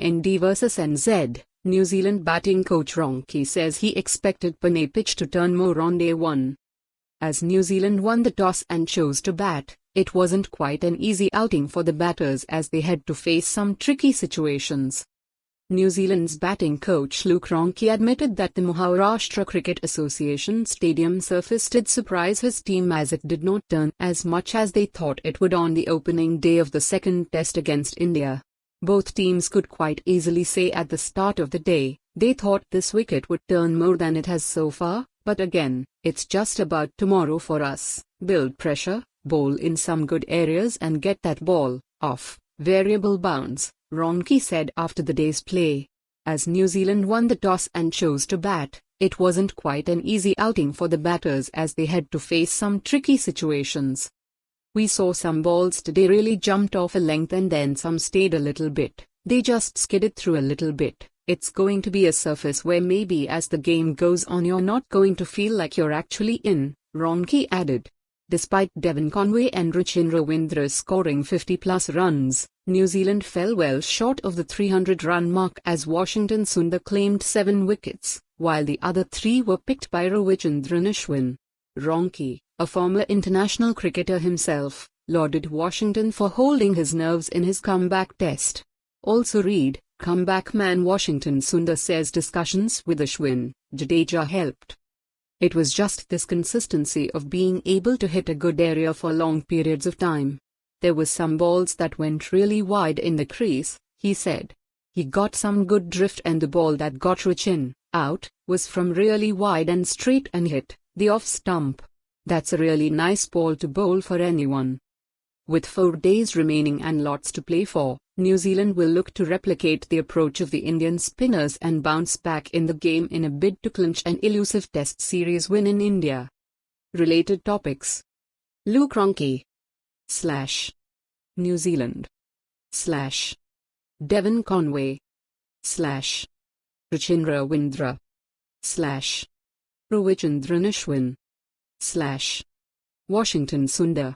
IND vs NZ, New Zealand batting coach Ronchi says he expected Pune pitch to turn more on day one. As New Zealand won the toss and chose to bat, it wasn't quite an easy outing for the batters as they had to face some tricky situations. New Zealand's batting coach Luke Ronchi admitted that the Maharashtra Cricket Association stadium surface did surprise his team as it did not turn as much as they thought it would on the opening day of the second test against India. Both teams could quite easily say at the start of the day, they thought this wicket would turn more than it has so far, but again, it's just about tomorrow for us. Build pressure, bowl in some good areas and get that ball off variable bounds, Ronchi said after the day's play. As New Zealand won the toss and chose to bat, it wasn't quite an easy outing for the batters as they had to face some tricky situations. We saw some balls today really jumped off a length and then some stayed a little bit, they just skidded through a little bit. It's going to be a surface where maybe as the game goes on you're not going to feel like you're actually in, Ronchi added. Despite Devon Conway and Ronchi Ravindra scoring 50-plus runs, New Zealand fell well short of the 300-run mark as Washington Sundar claimed 7 wickets, while the other 3 were picked by Ravichandran Ashwin. Ronchi, a former international cricketer himself, lauded Washington for holding his nerves in his comeback test. Also read, comeback man Washington Sundar says discussions with Ashwin, Jadeja helped. It was just this consistency of being able to hit a good area for long periods of time. There was some balls that went really wide in the crease, he said. He got some good drift and the ball that got Ravichandran out was from really wide and straight and hit the off stump. That's a really nice ball to bowl for anyone. With 4 days remaining and lots to play for, New Zealand will look to replicate the approach of the Indian spinners and bounce back in the game in a bid to clinch an elusive Test series win in India. Related topics. Luke Ronchi / New Zealand / Devon Conway / Ronchi Ravindra / Ravichandran Ashwin / Washington Sundar